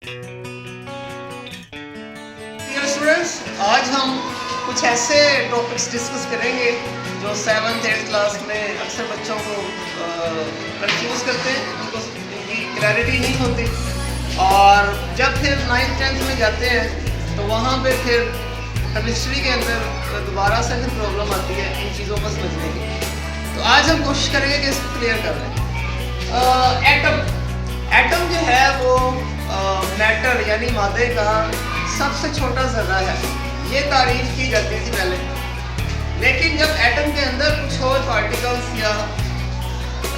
Dear students, आज हम कुछ ऐसे टॉपिक्स डिस्कस करेंगे जो 7th 8th क्लास में अक्सर बच्चों को कंफ्यूज करते हैं, उनको इनकी क्लैरिटी नहीं होती और जब फिर 9th 10th में जाते हैं तो वहाँ पे फिर केमिस्ट्री के अंदर दोबारा से फिर प्रॉब्लम आती है इन चीज़ों को समझने की। तो आज हम कोशिश करेंगे कि इसको क्लियर कर लें। एटम जो है वो मैटर यानी मादे का सबसे छोटा ज़र्रा है, ये तारीफ की जाती थी पहले। लेकिन जब एटम के अंदर कुछ और पार्टिकल्स या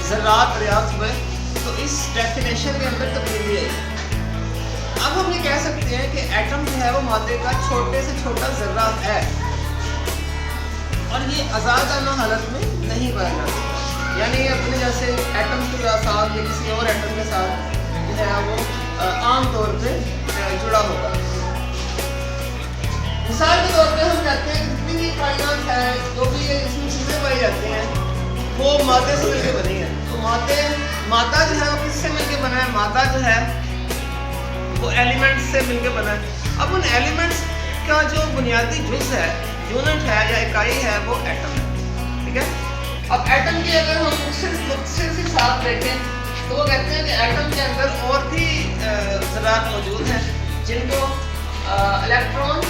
ज़र्रात दरियाफ्त हुए तो इस डेफिनेशन के अंदर तब्दीली आई। अब हम ये कह सकते हैं कि एटम जो है वो मादे का छोटे से छोटा ज़र्रा है और ये आज़ादाना हालत में नहीं पाया जाता, यानी अपने जैसे एटम के साथ या किसी और एटम के साथ जो है वो आम तौर पे जुड़ा होगा। मिसाल के तौर पे हम कहते हैं जितनी भी कायनात है, जो भी इसमें चीज़ें पाई जाती हैं वो मादे से मिलकर बनी है। तो मादा जो है वो किससे मिलकर बना है? मादा जो है वो एलिमेंट्स से मिलकर बना है। अब उन एलिमेंट्स का जो बुनियादी जुज़ है, यूनिट है या इकाई है, वो एटम है। ठीक है, अब एटम की अगर हम मुख्तसर सी साथ देखें तो वो कहते हैं कि एटम के अंदर और भी ज़रात मौजूद हैं जिनको इलेक्ट्रॉन,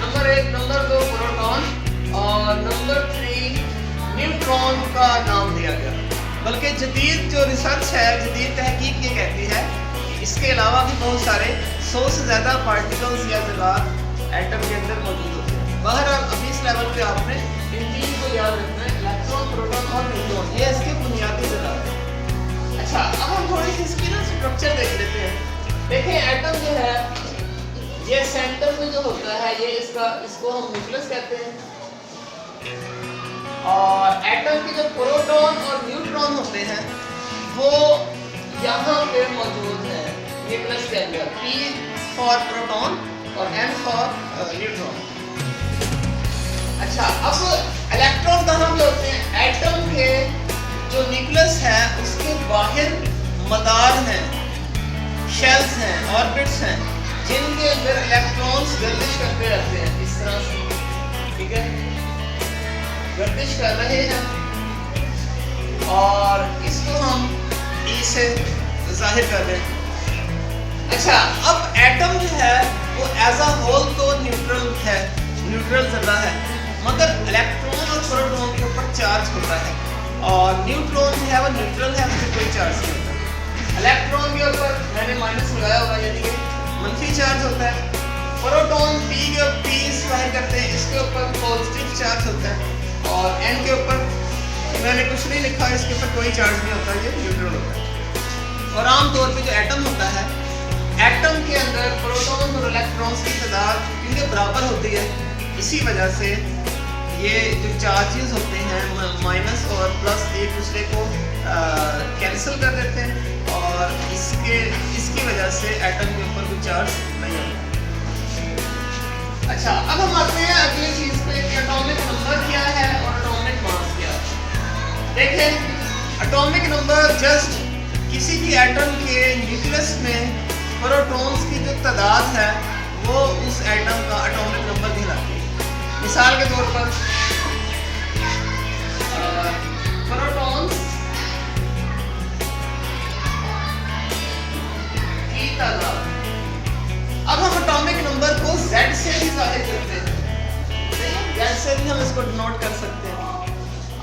नंबर 1, नंबर 2 प्रोटॉन और नंबर 3 न्यूट्रॉन का नाम दिया गया। बल्कि जदीद जो रिसर्च है, जदीद तहकीक ये कहती है इसके अलावा भी बहुत सारे 100 से ज़्यादा पार्टिकल्स या ज़रात एटम के अंदर मौजूद होते हैं। बहरहाल अभी इस लेवल पे आपने इन तीन को याद रखना है, इलेक्ट्रॉन, प्रोटॉन और न्यूट्रॉन, ये इसके बुनियादी ज़रात हैं। अच्छा, अब हम थोड़ी सी इसकी ना स्ट्रक्चर देख लेते हैं। देखें, एटम जो है ये सेंटर में जो होता है ये इसको हम न्यूक्लियस कहते हैं और एटम के जो प्रोटॉन और न्यूट्रॉन होते हैं वो यहाँ पे मौजूद है न्यूक्लियस के अंदर। P फॉर प्रोटॉन और N फॉर न्यूट्रॉन। अच्छा, अब इलेक्ट्रॉन कहाँ पे होते हैं? एटम के जो न्यूक्लियस है उसके बाहर मदार हैं, शेल्स हैं, ऑर्बिट्स हैं जिनके अंदर इलेक्ट्रॉन्स गर्दिश करते रहते हैं इस तरह से। ठीक है, गर्दिश कर रहे हैं और इसको हम E से जाहिर कर रहे हैं। अच्छा, अब एटम जो है वो एज अ होल तो न्यूट्रल है, न्यूट्रल ज़र्रा है, मगर इलेक्ट्रॉन और प्रोटॉन के ऊपर चार्ज होता है और न्यूट्रॉन जो है वो न्यूट्रल है, उससे कोई चार्ज नहीं होता। इलेक्ट्रॉन के ऊपर मैंने माइनस लगाया होगा यानी कि मनफी चार्ज होता है। प्रोटॉन P जाहिर करते हैं, इसके ऊपर पॉजिटिव चार्ज होता है और N के ऊपर मैंने कुछ नहीं लिखा, इसके ऊपर कोई चार्ज नहीं होता, ये न्यूट्रल होता है। और आमतौर पे जो एटम होता है, एटम के अंदर प्रोटॉन और इलेक्ट्रॉन्स की तादाद इनके बराबर होती है, इसी वजह से ये जो चार्जेस होते हैं माइनस और प्लस एक दूसरे को कैंसिल कर देते हैं और इसकी वजह से एटम के ऊपर कोई चार्ज नहीं होता। अच्छा, अब हम आते हैं अगली चीज़ पे कि एटॉमिक नंबर क्या है और एटॉमिक मास क्या है। देखें, एटॉमिक नंबर जस्ट किसी भी एटम के न्यूक्लियस में प्रोटॉन्स की जो तादाद है वो उस एटम का एटॉमिक नंबर कहलाती है। मिसाल के तौर पर प्रोटॉन्स की तादाद, अब हम एटॉमिक नंबर को Z से भी जाहिर करते हैं, Z से भी हम इसको डिनोट कर सकते हैं।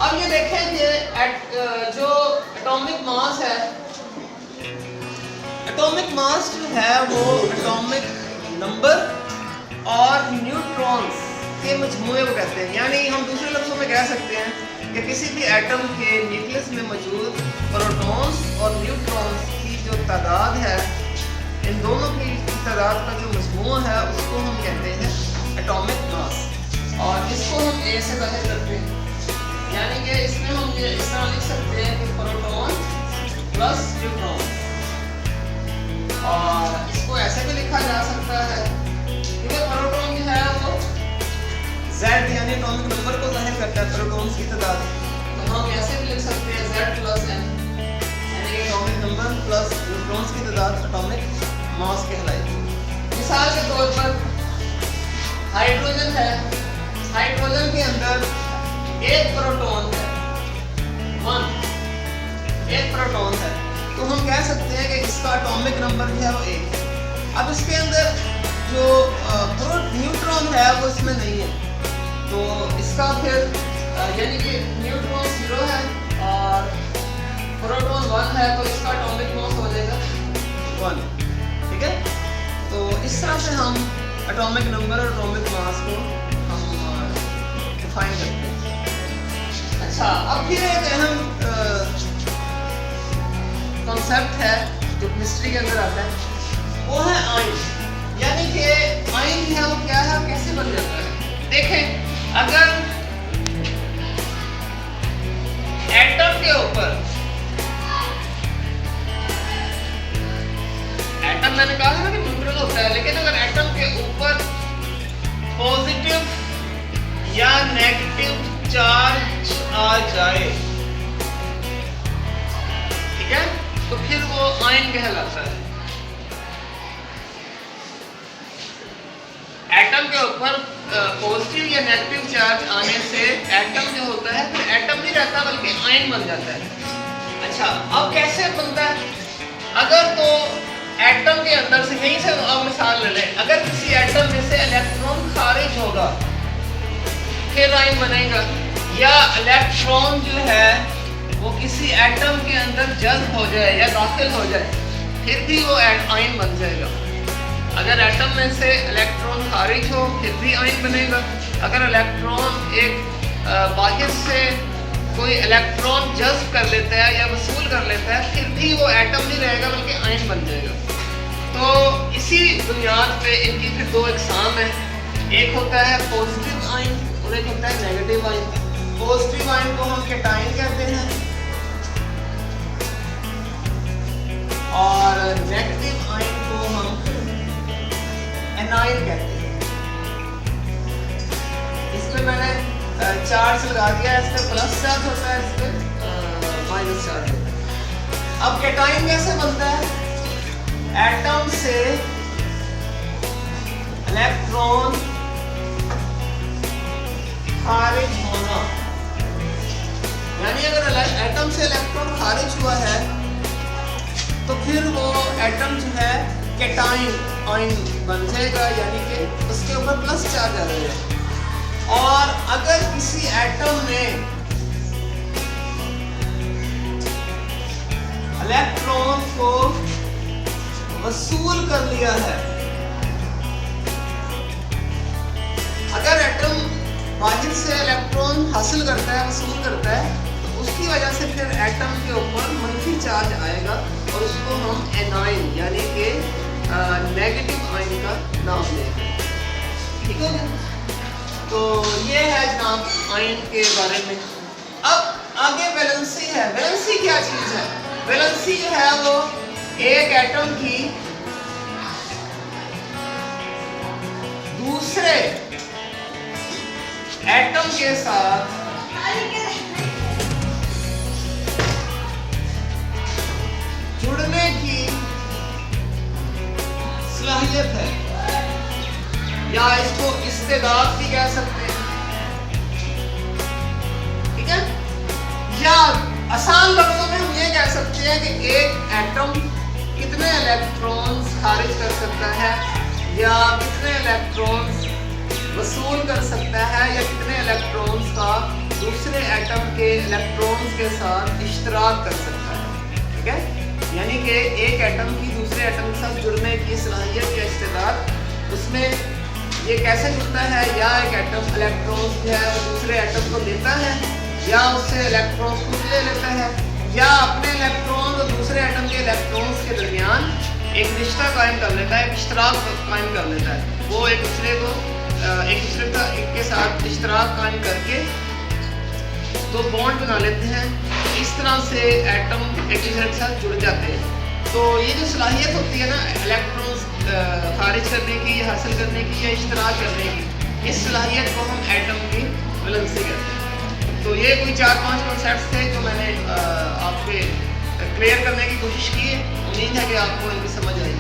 अब ये देखें कि जो एटॉमिक मास है, एटॉमिक मास जो है वो एटॉमिक नंबर और न्यूट्रॉन्स के मजमूए को कहते हैं। यानी हम दूसरे लफ्ज़ों में कह सकते हैं कि किसी भी एटम के न्यूक्लियस में मौजूद प्रोटॉन्स और न्यूट्रॉन्स की जो तादाद है, इन दोनों की तादाद का जो मजमूआ है उसको हम कहते हैं एटॉमिक मास और इसको हम A से जाहिर करते हैं। यानी कि इसमें हम ये इस तरह लिख सकते हैं कि प्रोटॉन प्लस न्यूट्रॉन, और इसको ऐसे भी लिखा जा सकता है क्योंकि प्रोटॉन जो है वो Z यानी एटॉमिक नंबर को जाहिर करता है, प्रोटॉन्स की तादाद, तो हम ऐसे भी लिख सकते हैं Z प्लस N यानी एटॉमिक नंबर प्लस न्यूट्रॉन्स की तादाद एटॉमिक मास कहलाएगी। मिसाल के तौर पर हाइड्रोजन है, हाइड्रोजन के अंदर एक प्रोटॉन है, एक प्रोटॉन है, तो हम कह सकते हैं कि इसका एटॉमिक नंबर जो है वो 1 है। अब इसके अंदर जो न्यूट्रॉन है वो इसमें नहीं है, तो इसका फिर यानी कि न्यूट्रॉन 0 है और प्रोटॉन 1 है, तो इसका एटॉमिक मास हो जाएगा 1। ठीक है, तो इस तरह से हम एटॉमिक नंबर और एटॉमिक मास को हम डिफाइन करते हैं। अच्छा, अब फिर एक अहम कॉन्सेप्ट है जो केमिस्ट्री के अंदर आता है, वो है आयन। यानी कि आयन जो है वो क्या है, कैसे बन जाता है। देखें, अगर एटम के ऊपर, एटम मैंने कहा था ना कि न्यूट्रल होता है, लेकिन अगर एटम के ऊपर पॉजिटिव या नेगेटिव चार्ज आ जाए, ठीक है, तो फिर वो आयन कहलाता है। एटम के ऊपर पॉजिटिव या नेगेटिव चार्ज आने से एटम जो होता है फिर एटम नहीं रहता बल्कि आयन बन जाता है। अच्छा, अब कैसे बनता है? अगर तो एटम के अंदर से, यहीं से आप मिसाल ले लें, अगर किसी एटम में से इलेक्ट्रॉन खारिज होगा फिर आयन बनेगा, या इलेक्ट्रॉन जो है वो किसी एटम के अंदर जज्ब हो जाए या दाखिल हो जाए फिर भी वो आयन बन जाएगा। अगर एटम में से इलेक्ट्रॉन खारिज हो फिर भी आयन बनेगा। अगर इलेक्ट्रॉन एक बाहर से कोई इलेक्ट्रॉन जज्ब कर लेता है या वसूल कर लेता है फिर भी वो एटम नहीं रहेगा बल्कि आयन बन जाएगा। तो इसी बुनियाद पे इनकी फिर दो इकसाम है, एक होता है पॉजिटिव आयन और एक होता है नेगेटिव आयन। पॉजिटिव आयन को हम कैटायन कहते हैं और नेगेटिव आयन को हम एनायन कहते हैं। इसमें मैंने चार्ज लगा दिया, इस पे प्लस चार्ज होता है, इस पे माइनस चार्ज होता है। अब कैटायन कैसे बनता है? एटम से इलेक्ट्रॉन खारिज होना, यानी अगर एटम से इलेक्ट्रॉन खारिज हुआ है तो फिर वो एटम जो है कैटायन आयन बन जाएगा, यानी कि उसके ऊपर प्लस चार्ज आ जाएगा। और अगर किसी एटम ने इलेक्ट्रॉन को वसूल कर लिया है, अगर एटम बाहर से इलेक्ट्रॉन हासिल करता है, वसूल करता है, तो उसकी वजह से फिर एटम के ऊपर मंफी चार्ज आएगा और उसको हम एनायन यानी कि नेगेटिव आयन का नाम देंगे। ठीक है ना? तो ये है जनाब आयन के बारे में। अब आगे वैलेंसी है। वैलेंसी क्या चीज है? वैलेंसी जो है वो एक एटम की दूसरे एटम के साथ जुड़ने की सलाहियत है, या इसको इस्तेदाद भी कह सकते हैं। ठीक है, या आसान लफ्जों में हम ये कह सकते हैं कि एक एटम कितने इलेक्ट्रॉन्स खारिज कर सकता है या कितने इलेक्ट्रॉन्स वसूल कर सकता है या कितने इलेक्ट्रॉन्स का दूसरे एटम के इलेक्ट्रॉन्स के साथ इश्तराक कर सकता है। ठीक है, यानी कि एक एटम की दूसरे एटम के साथ जुड़ने की सलाहियत या इस्तेदाद, उसमें ये कैसे जुड़ता है, या एक एटम इलेक्ट्रॉन्स जो है दूसरे एटम को लेता है या उससे इलेक्ट्रॉन्स खुद ले लेता है, या अपने इलेक्ट्रॉन और दूसरे एटम के इलेक्ट्रॉन्स के दरमियान एक रिश्ता कायम कर लेता है, एक इश्तराक कायम कर लेता है। वो एक दूसरे के साथ इश्तराक कायम करके तो बॉन्ड बना लेते हैं। इस तरह से एटम एक दूसरे के साथ जुड़ जाते हैं। तो ये जो सलाहियत होती है ना इलेक्ट्रॉन्स खारिज करने की, हासिल करने की या इश्तराक करने की, इस सलाहियत को हम एटम की वैलेंसी कहते हैं। तो ये कोई 4-5 कॉन्सेप्ट्स थे जो मैंने आपके क्लियर करने की कोशिश की है। उम्मीद है कि आपको इनकी समझ आई।